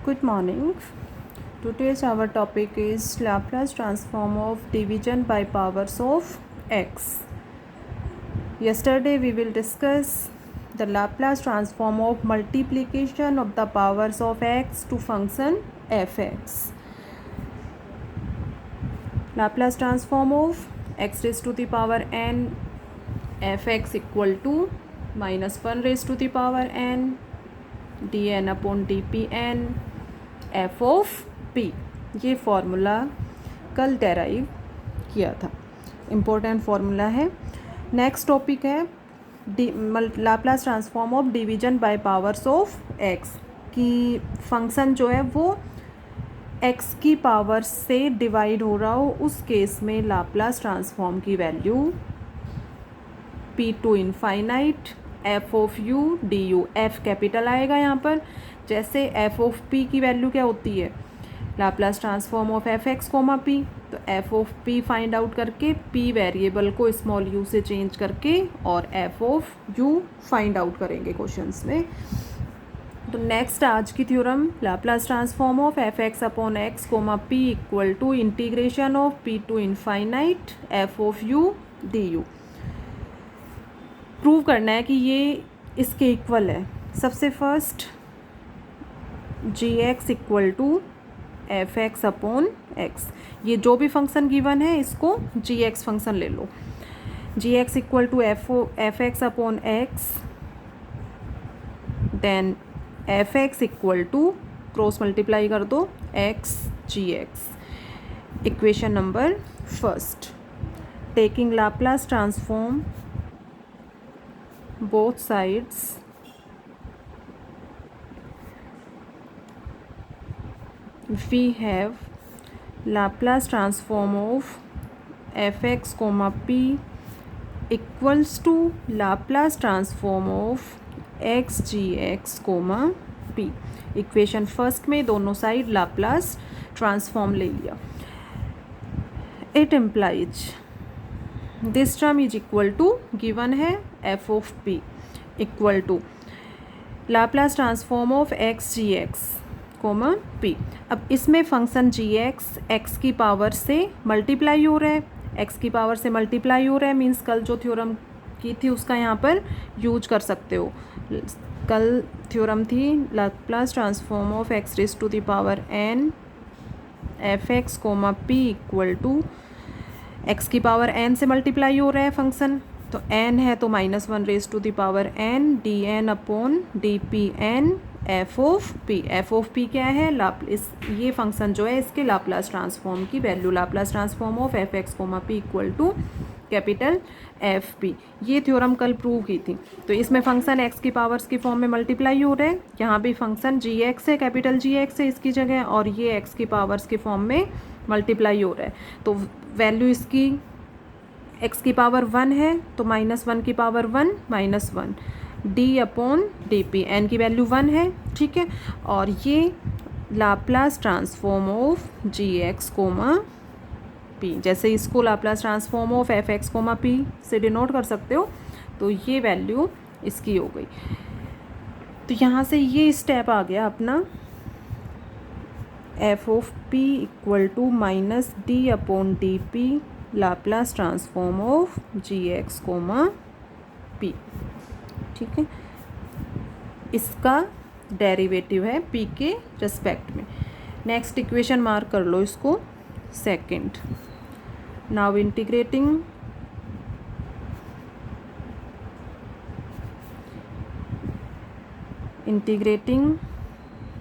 Good morning. Today's our topic is Laplace transform of division by powers of x. Yesterday we will discuss the Laplace transform of multiplication of the powers of x to function fx. Laplace transform of x raised to the power n fx equal to -1 raised to the power n dn upon dpn F of P. ये formula कल derive किया था, important formula है। Next topic है Laplace transform of division bye powers of x, कि function जो है वो एक्स की पावर से डिवाइड हो रहा हो, उस केस में लाप्लास ट्रांसफॉर्म की value P to infinite F of U D U, F capital आएगा यहाँ पर। जैसे एफ ऑफ पी की वैल्यू क्या होती है, Laplace transform of F X comma P, तो F of P find out करके पी वेरिएबल को स्मॉल यू से चेंज करके और F of U find out करेंगे क्वेश्चंस में। तो नेक्स्ट आज की theorem, Laplace transform of F X upon X comma P equal to integration of P to infinite F of U D U. Prove करना है कि ये इसके इक्वल है। सबसे first G X equal to F X upon X, ये जो भी फंक्शन गिवन है इसको जी एक्स फंक्शन ले लो। G X equal to F X upon X, then F X equal to cross multiply कर दो X G X. Equation number first, taking Laplace transform both sides we have Laplace transform of fx comma p equals to Laplace transform of x gx comma p। Equation first में दोनों side Laplace transform ले लिया। It implies this term is equal to given है F of P equal to Laplace transform of X G X comma P. अब इसमें function G X की power से multiply हो रहा है, एक्स की पावर से मल्टीप्लाई हो रहा है, मीन्स कल जो थ्योरम की थी उसका यहाँ पर यूज कर सकते हो। कल थ्योरम थी Laplace transform of X raise to the power N F X comma P equal to X की पावर एन से मल्टीप्लाई हो रहा है फंक्शन, तो एन है तो -1 raise to the power N D N upon D P N F of P. F of P क्या है, ये फंक्शन जो है इसके लाप्लास ट्रांसफॉर्म की value, Laplace transform of F X comma P equal to capital F P. ये theorem कल prove की थी। तो इसमें फंक्शन एक्स की पावर्स की फॉर्म में मल्टीप्लाई हो रहा है, यहाँ भी फंक्शन जी एक्स है, कैपिटल जी एक्स है इसकी जगह, और ये एक्स की पावर्स की फॉर्म में मल्टीप्लाई हो रहा है। तो वैल्यू इसकी एक्स की पावर 1 है तो -1 की power 1 -1 D upon D P, N की वैल्यू 1 है, ठीक है। और ये Laplace transform of G X comma P, जैसे इसको Laplace transform of F X comma P से डिनोट कर सकते हो, तो ये वैल्यू इसकी हो गई। तो यहाँ से ये स्टेप आ गया अपना F of P equal to minus D upon D P Laplace transform of G X comma P, ठीक है। इसका डेरिवेटिव है पी के रिस्पेक्ट में। नेक्स्ट इक्वेशन मार्क कर लो इसको, second. Now integrating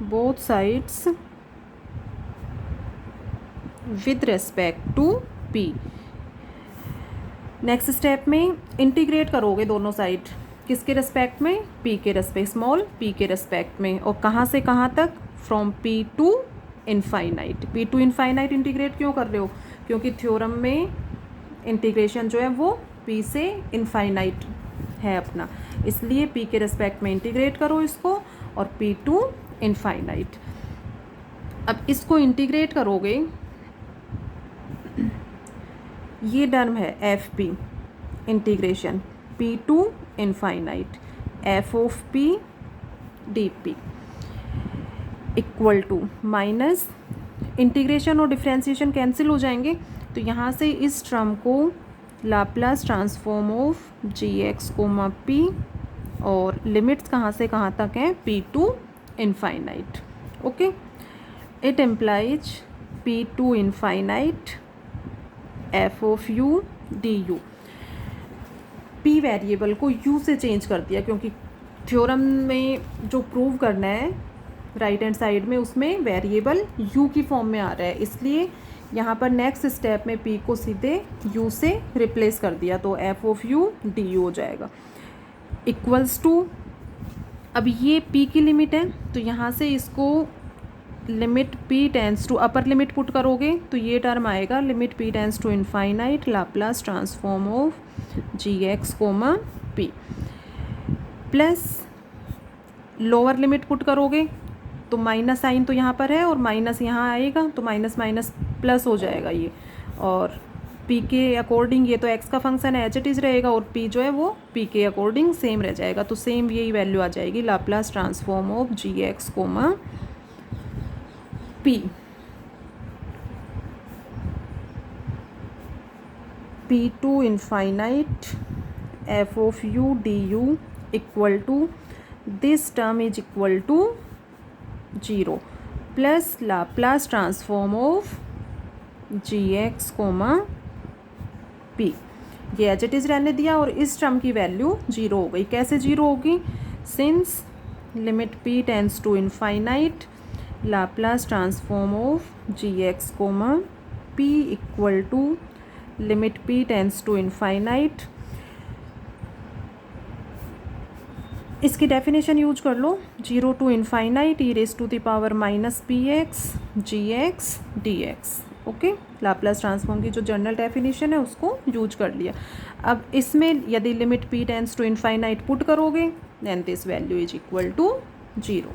both sides with respect to P. Next step में इंटीग्रेट करोगे दोनों साइड, किसके रेस्पेक्ट में, पी के रेस्पेक्ट, स्मॉल पी के रेस्पेक्ट में। और कहाँ से कहाँ तक, from P to infinite. P to infinite integrate क्यों कर रहे हो, क्योंकि थ्योरम में इंटीग्रेशन जो है वो पी से इनफाइनाइट है अपना, इसलिए पी के रेस्पेक्ट में इंटीग्रेट करो इसको, और पी टू इनफाइनाइट। अब इसको इंटीग्रेट करोगे, ये टर्म है F P integration P to infinite F of P D P. Equal to minus integration और डिफ्रेंशिएशन कैंसिल हो जाएंगे, तो यहाँ से इस टर्म को Laplace transform of G X comma P, और लिमिट्स कहाँ से कहाँ तक हैं, P to infinite. Okay, it implies P to infinite F of U D U. P variable को यू से चेंज कर दिया, क्योंकि थ्योरम में जो प्रूव करना है राइट हैंड साइड में उसमें वेरिएबल यू की फॉर्म में आ रहा है, इसलिए यहाँ पर नेक्स्ट स्टेप में पी को सीधे यू से रिप्लेस कर दिया, तो F of U D you हो जाएगा. इक्वल्स टू, अब ये पी की लिमिट है, तो यहाँ से इसको limit P tends to upper limit put करोगे तो ये टर्म आएगा limit P tends to infinite Laplace transform of G X comma P, plus lower limit put करोगे तो माइनस साइन तो यहाँ पर है और माइनस यहाँ आएगा, तो माइनस माइनस प्लस हो जाएगा ये, और p के अकॉर्डिंग ये तो x का फंक्शन है एज इट इज़ रहेगा, और p जो है वो p के अकॉर्डिंग सेम रह जाएगा, तो सेम यही वैल्यू आ जाएगी Laplace transform of G X comma p. p to infinite f of u D U equal to this term is equal to 0 plus Laplace transform of G X comma P. ये as it is रहने दिया और इस term की value 0 हो गई. कैसे 0 होगी, since limit p tends to infinite Laplace transform of G X comma P equal to limit p tends to infinite. इसकी डेफिनेशन यूज कर लो, 0 to infinite E raise to the power minus P X G X D X. Okay, Laplace transform की जो general definition है उसको use कर लिया. अब इसमें यदि limit p tends to infinite put करोगे then this value is equal to 0.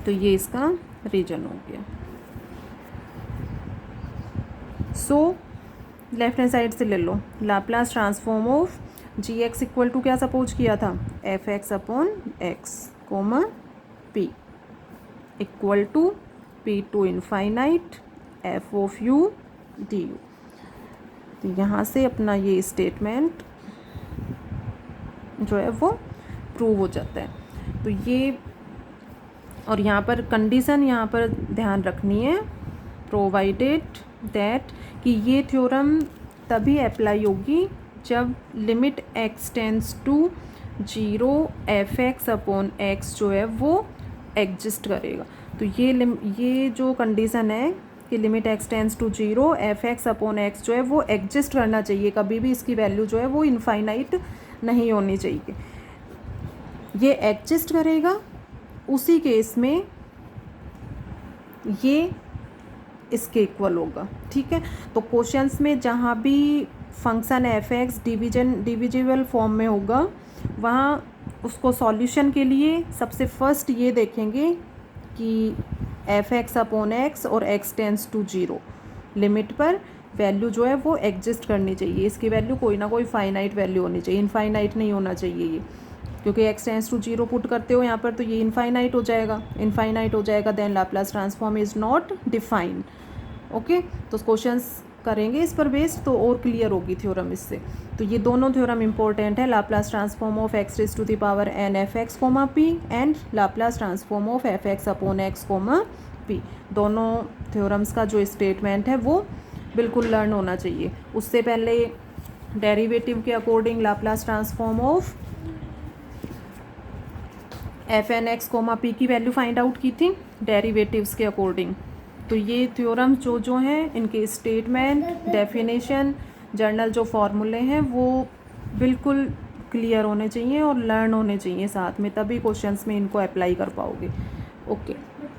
तो ये इसका रीजन हो गया. सो लेफ्ट हैंड साइड से ले लो, Laplace transform of G X equal to क्या सपोज किया था, F X upon X comma P equal to P to infinite F of U D U. तो यहाँ से अपना ये स्टेटमेंट जो है वो प्रूव हो जाता है. तो ये, और यहाँ पर कंडीशन यहाँ पर ध्यान रखनी है, प्रोवाइडेड दैट कि ये थ्योरम तभी अप्लाई होगी जब limit x tends to 0 F X upon X जो है वो एग्जिस्ट करेगा. तो ये जो कंडीशन है कि limit x tends to 0 F X upon X जो है वो एग्जिस्ट करना चाहिए, कभी भी इसकी वैल्यू जो है वो इनफाइनाइट नहीं होनी चाहिए. ये एग्जिस्ट करेगा उसी केस में ये इसके इक्वल होगा. ठीक है, तो क्वेश्चंस में जहाँ भी function F x divisible form में होगा वहाँ उसको सॉल्यूशन के लिए सबसे फर्स्ट ये देखेंगे कि एफ एक्स अपॉन एक्स और एक्स टेंस टू 0 लिमिट पर वैल्यू जो है वो एग्जिस्ट करनी चाहिए. इसकी वैल्यू कोई ना कोई फाइनाइट वैल्यू होनी चाहिए, इनफाइनाइट नहीं होना चाहिए ये, क्योंकि एक्स टेंस टू 0 पुट करते हो यहाँ पर तो ये इनफाइनाइट हो जाएगा. Then Laplace transform is not defined. Okay, तो क्वेश्चंस करेंगे इस पर बेस्ड तो और क्लियर होगी थ्योरम इससे. तो ये दोनों थ्योरम इंपॉर्टेंट है, Laplace transform of X raise to the power N F X comma P and Laplace transform of F X upon X comma P. दोनों थ्योरम्स का जो स्टेटमेंट है वो बिल्कुल लर्न होना चाहिए. उससे पहले डेरिवेटिव के according Laplace transform of F N X comma P की वैल्यू फाइंड आउट की थी डेरिवेटिव्स के अकॉर्डिंग. तो ये थ्योरम जो हैं इनके स्टेटमेंट, डेफिनेशन, जर्नल जो फॉर्मूले हैं वो बिल्कुल क्लियर होने चाहिए और लर्न होने चाहिए साथ में, तभी क्वेश्चंस में इनको अप्लाई कर पाओगे. ओके.